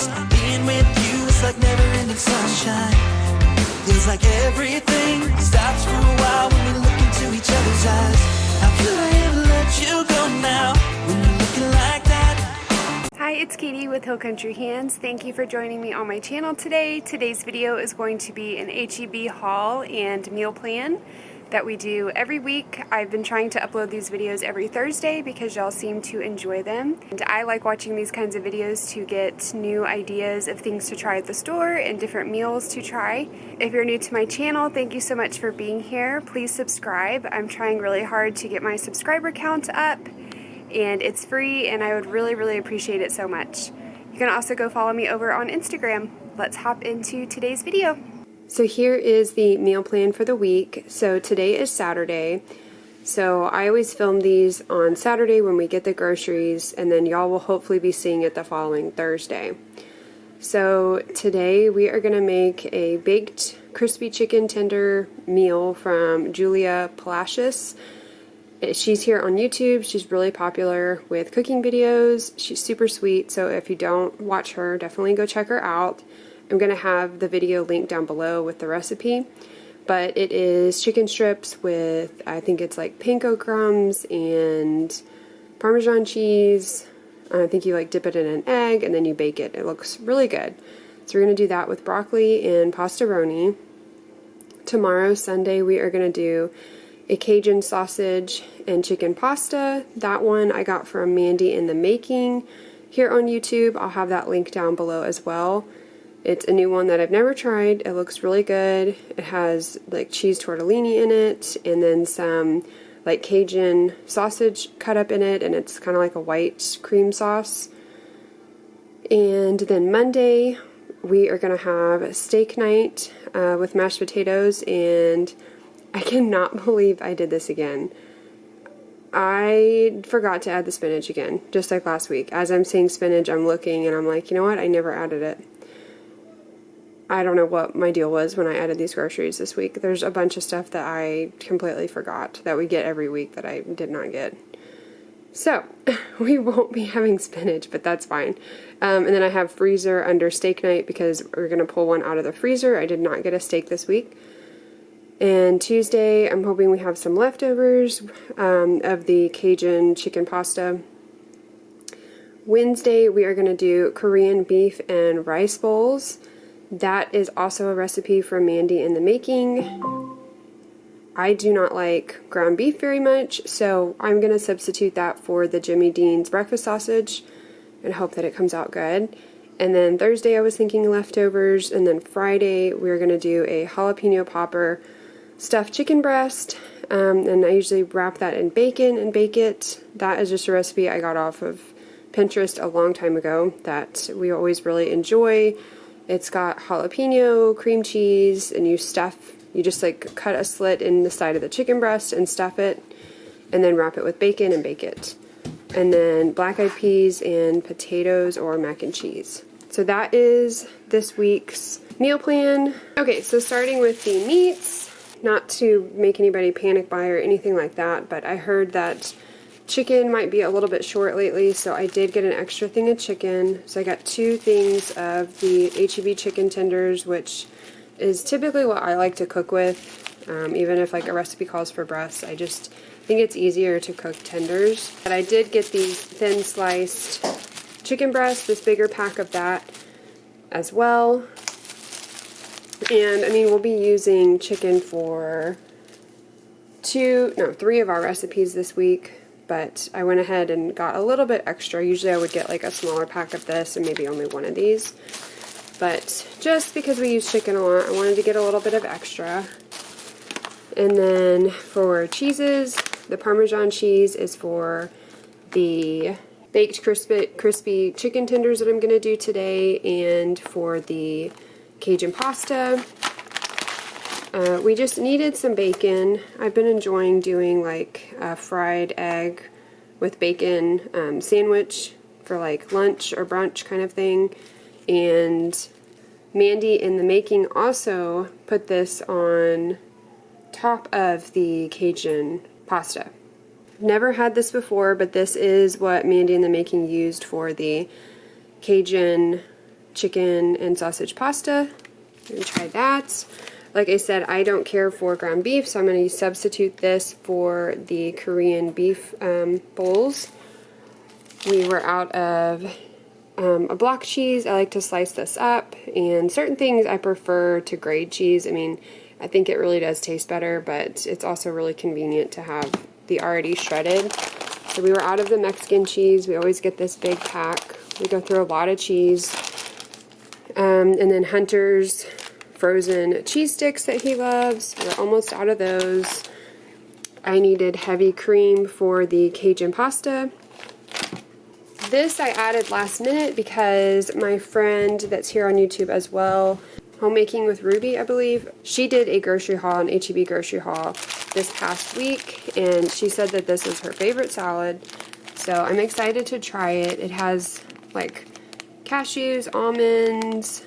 place. Being with you is like never-ending sunshine. Feels like everything stops for a while when we look into each other's eyes. How could I ever let you go now when you're looking like that? Hi, it's Katie with Hill Country Hands. Thank you for joining me on my channel today. Today's video is going to be an H-E-B haul and meal plan that we do every week. I've been trying to upload these videos every Thursday because y'all seem to enjoy them. And I like watching these kinds of videos to get new ideas of things to try at the store and different meals to try. If you're new to my channel, thank you so much for being here. Please subscribe. I'm trying really hard to get my subscriber count up, and it's free, and I would really appreciate it so much. You can also go follow me over on Instagram. Let's hop into today's video. So here is the meal plan for the week. So today is Saturday. So I always film these on Saturday when we get the groceries, and then y'all will hopefully be seeing it the following Thursday. So today we are going to make a baked crispy chicken tender meal from Julia Palacios. She's here on YouTube. She's really popular with cooking videos. She's super sweet, so if you don't watch her, definitely go check her out. I'm going to have the video linked down below with the recipe, but it is chicken strips with, I think it's like panko crumbs and Parmesan cheese. I think you like dip it in an egg and then you bake it. It looks really good. So we're going to do that with broccoli and pastaroni. Tomorrow, Sunday, we are going to do a Cajun sausage and chicken pasta. That one I got from Mandy in the Making here on YouTube. I'll have that link down below as well. It's a new one that I've never tried. It looks really good. It has like cheese tortellini in it and then some like Cajun sausage cut up in it, and it's kind of like a white cream sauce. And then Monday we are going to have steak night with mashed potatoes, and I cannot believe I did this again. I forgot to add the spinach again, just like last week. As I'm seeing spinach, I'm looking and I'm like, you know what? I never added it. I don't know what my deal was when I added these groceries this week. There's a bunch of stuff that I completely forgot that we get every week that I did not get. So, we won't be having spinach, but that's fine. And then I have freezer under steak night because we're going to pull one out of the freezer. I did not get a steak this week. And Tuesday, I'm hoping we have some leftovers of the Cajun chicken pasta. Wednesday, we are going to do Korean beef and rice bowls. That is also a recipe from Mandy in the Making. I do not like ground beef very much, so I'm going to substitute that for the Jimmy Dean's breakfast sausage and hope that it comes out good. And then Thursday I was thinking leftovers, and then Friday we're going to do a jalapeno popper stuffed chicken breast, and I usually wrap that in bacon and bake it. That is just a recipe I got off of Pinterest a long time ago that we always really enjoy. It's got jalapeno, cream cheese, and you just like cut a slit in the side of the chicken breast and stuff it, and then wrap it with bacon and bake it. And then black-eyed peas and potatoes or mac and cheese. So that is this week's meal plan. Okay, so starting with the meats, not to make anybody panic buy or anything like that, but I heard that chicken might be a little bit short lately, so I did get an extra thing of chicken. So I got 2 things of the H-E-B chicken tenders, which is typically what I like to cook with, even if like a recipe calls for breasts. I just think it's easier to cook tenders. But I did get these thin sliced chicken breasts, this bigger pack of that as well. And I mean, we'll be using chicken for 3 of our recipes this week. But I went ahead and got a little bit extra. Usually I would get like a smaller pack of this and maybe only one of these. But just because we use chicken a lot, I wanted to get a little bit of extra. And then for cheeses, the Parmesan cheese is for the baked crispy chicken tenders that I'm going to do today, and for the Cajun pasta. We just needed some bacon. I've been enjoying doing like a fried egg with bacon sandwich for like lunch or brunch kind of thing. And Mandy in the Making also put this on top of the Cajun pasta. Never had this before, but this is what Mandy in the Making used for the Cajun chicken and sausage pasta. I'm gonna try that. Like I said, I don't care for ground beef, so I'm going to substitute this for the Korean beef bowls. We were out of a block cheese. I like to slice this up, and certain things I prefer to grate cheese. I mean, I think it really does taste better, but it's also really convenient to have the already shredded. So we were out of the Mexican cheese. We always get this big pack. We go through a lot of cheese. And then Hunter's frozen cheese sticks that he loves. We're almost out of those. I needed heavy cream for the Cajun pasta. This I added last minute because my friend that's here on YouTube as well, Homemaking with Ruby, I believe, she did a grocery haul, an H-E-B grocery haul this past week, and she said that this is her favorite salad. So I'm excited to try it. It has like cashews, almonds,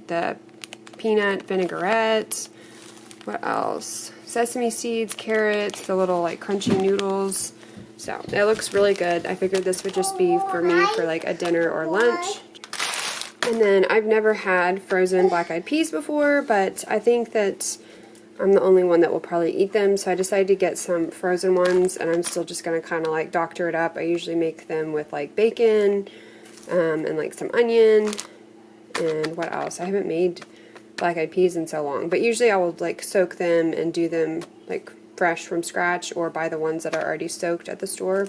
the peanut vinaigrette, what else? Sesame seeds, carrots, the little like crunchy noodles. So it looks really good. I figured this would just be for me for like a dinner or lunch. And then I've never had frozen black-eyed peas before, but I think that I'm the only one that will probably eat them, so I decided to get some frozen ones, and I'm still just going to kind of like doctor it up. I usually make them with like bacon and like some onion, and what else? I haven't made black-eyed peas in so long, but usually I will like soak them and do them like fresh from scratch, or buy the ones that are already soaked at the store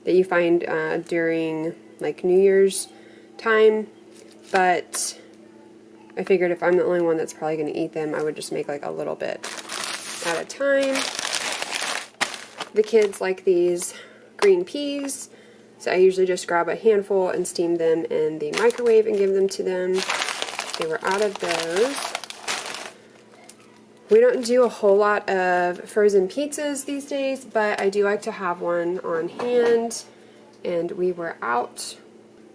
that you find during like New Year's time. But I figured if I'm the only one that's probably going to eat them, I would just make like a little bit at a time. The kids like these green peas, so I usually just grab a handful and steam them in the microwave and give them to them. They were out of those. We don't do a whole lot of frozen pizzas these days, but I do like to have one on hand, and we were out.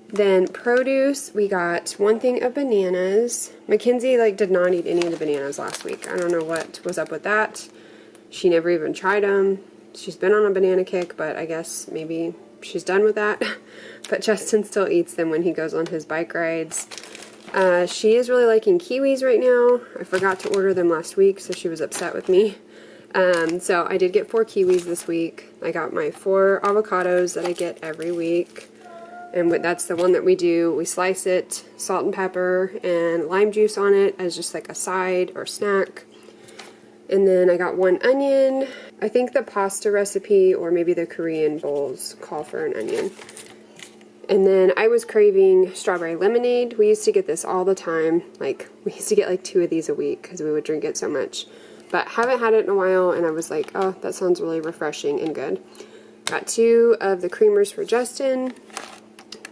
Then produce, we got one thing of bananas. Mackenzie like did not eat any of the bananas last week. I don't know what was up with that. She never even tried them. She's been on a banana kick, but I guess maybe she's done with that. But Justin still eats them when he goes on his bike rides. She is really liking kiwis right now. I forgot to order them last week, so she was upset with me. So I did get 4 kiwis this week. I got my 4 avocados that I get every week. And that's the one that we do. We slice it, salt and pepper, and lime juice on it as just like a side or snack. And then I got 1 onion. I think the pasta recipe or maybe the Korean bowls call for an onion. And then I was craving strawberry lemonade. We used to get this all the time. Like, we used to get like 2 of these a week because we would drink it so much. But haven't had it in a while, and I was like, oh, that sounds really refreshing and good. Got 2 of the creamers for Justin.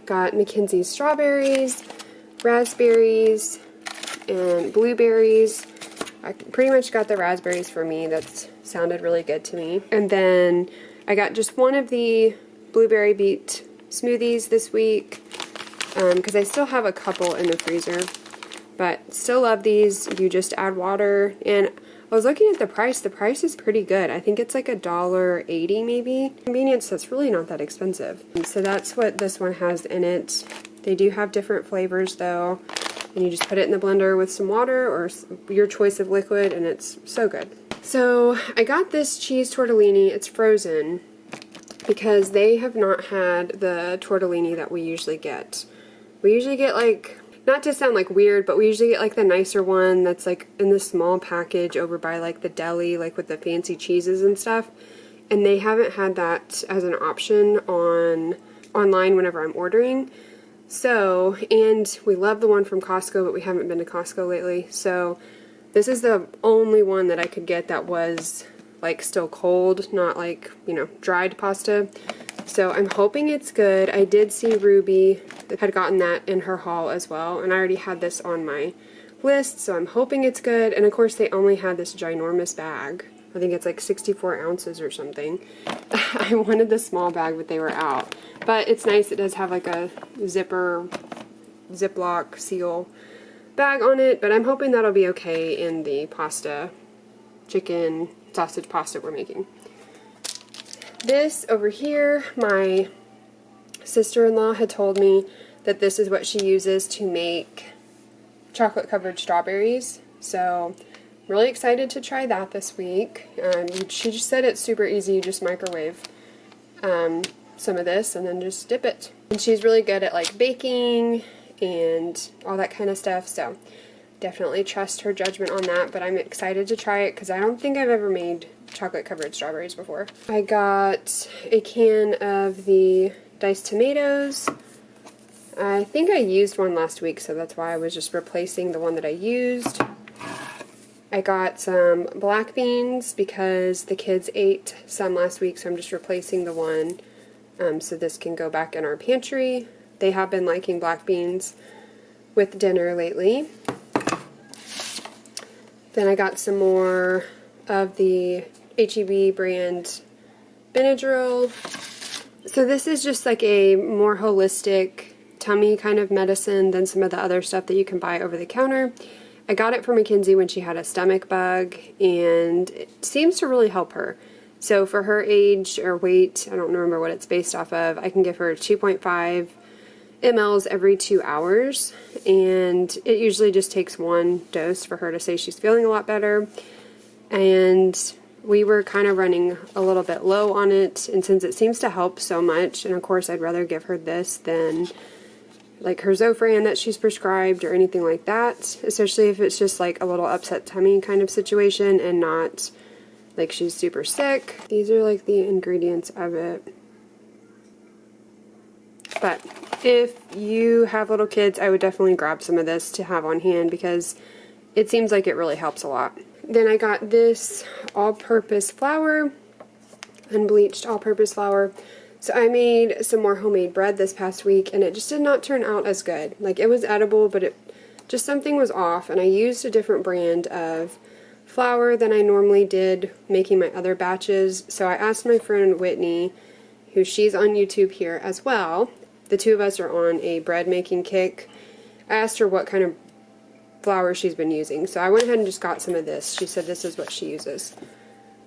Got Mackenzie's strawberries, raspberries, and blueberries. I pretty much got the raspberries for me. That sounded really good to me. And then I got just 1 of the blueberry beet smoothies this week because I still have a couple in the freezer. But still love these. You just add water. And I was looking at the price. The price is pretty good. I think it's like $1.80 maybe. Convenience, that's really not that expensive. So that's what this one has in it. They do have different flavors though. And you just put it in the blender with some water or your choice of liquid, and it's so good. So I got this cheese tortellini. It's frozen because they have not had the tortellini that we usually get. We usually get like, not to sound like weird, but we usually get like the nicer one that's like in the small package over by like the deli, like with the fancy cheeses and stuff. And they haven't had that as an option online whenever I'm ordering. So, and we love the one from Costco, but we haven't been to Costco lately. So this is the only one that I could get that was like still cold, not like, you know, dried pasta. So I'm hoping it's good. I did see Ruby that had gotten that in her haul as well, and I already had this on my list, so I'm hoping it's good. And of course they only had this ginormous bag. I think it's like 64 ounces or something. I wanted the small bag, but they were out. But it's nice, it does have like a Ziploc seal bag on it, but I'm hoping that'll be okay in the pasta, chicken, sausage pasta we're making. This over here, my sister-in-law had told me that this is what she uses to make chocolate covered strawberries. So I'm really excited to try that this week. She just said it's super easy. You just microwave some of this and then just dip it. And she's really good at like baking and all that kind of stuff, so definitely trust her judgment on that. But I'm excited to try it because I don't think I've ever made chocolate covered strawberries before. I got a can of the diced tomatoes. I think I used one last week, so that's why I was just replacing the one that I used. I got some black beans because the kids ate some last week, so I'm just replacing the one so this can go back in our pantry. They have been liking black beans with dinner lately. Then I got some more of the H-E-B brand Benadryl. So this is just like a more holistic tummy kind of medicine than some of the other stuff that you can buy over the counter. I got it for Mackenzie when she had a stomach bug, and it seems to really help her. So for her age or weight, I don't remember what it's based off of, I can give her 2.5 mLs every 2 hours, and it usually just takes one dose for her to say she's feeling a lot better. And we were kind of running a little bit low on it, and since it seems to help so much, and of course I'd rather give her this than like her Zofran that she's prescribed or anything like that, especially if it's just like a little upset tummy kind of situation and not like she's super sick. These are like the ingredients of it. But if you have little kids, I would definitely grab some of this to have on hand because it seems like it really helps a lot. Then I got this all-purpose flour, unbleached all-purpose flour. So I made some more homemade bread this past week, and it just did not turn out as good. Like, it was edible, but just something was off, and I used a different brand of flour than I normally did making my other batches. So I asked my friend Whitney, who she's on YouTube here as well. The two of us are on a bread making kick. I asked her what kind of flour she's been using. So I went ahead and just got some of this. She said this is what she uses.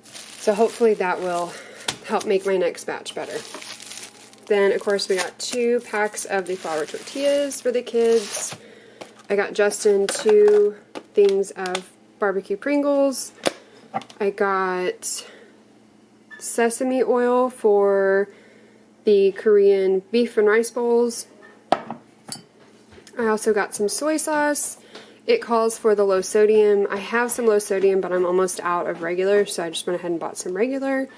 So hopefully that will help make my next batch better. Then, of course, we got 2 packs of the flour tortillas for the kids. I got Justin 2 things of barbecue Pringles. I got sesame oil for the Korean beef and rice bowls. I also got some soy sauce. It calls for the low sodium. I have some low sodium, but I'm almost out of regular, so I just went ahead and bought some regular.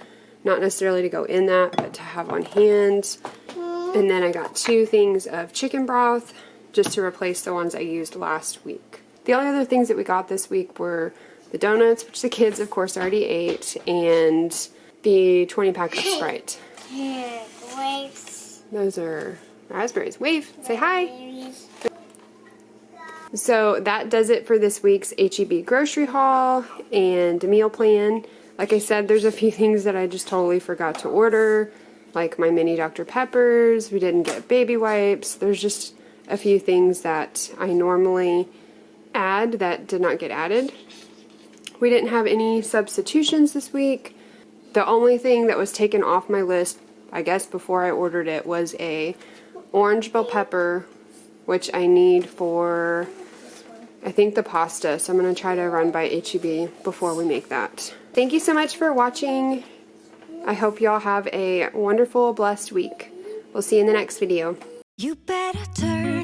Not necessarily to go in that, but to have on hand. And then I got 2 things of chicken broth, just to replace the ones I used last week. The only other things that we got this week were the donuts, which the kids, of course, already ate, and the 20 pack of Sprite. Here, grapes. Those are raspberries. Wave, say hi. So that does it for this week's H-E-B grocery haul and meal plan. Like I said, there's a few things that I just totally forgot to order, like my mini Dr. Peppers. We didn't get baby wipes. There's just a few things that I normally add that did not get added. We didn't have any substitutions this week. The only thing that was taken off my list, I guess before I ordered it, was a orange bell pepper, which I need for, I think, the pasta. So I'm going to try to run by H-E-B before we make that. Thank you so much for watching. I hope y'all have a wonderful, blessed week. We'll see you in the next video. You better turn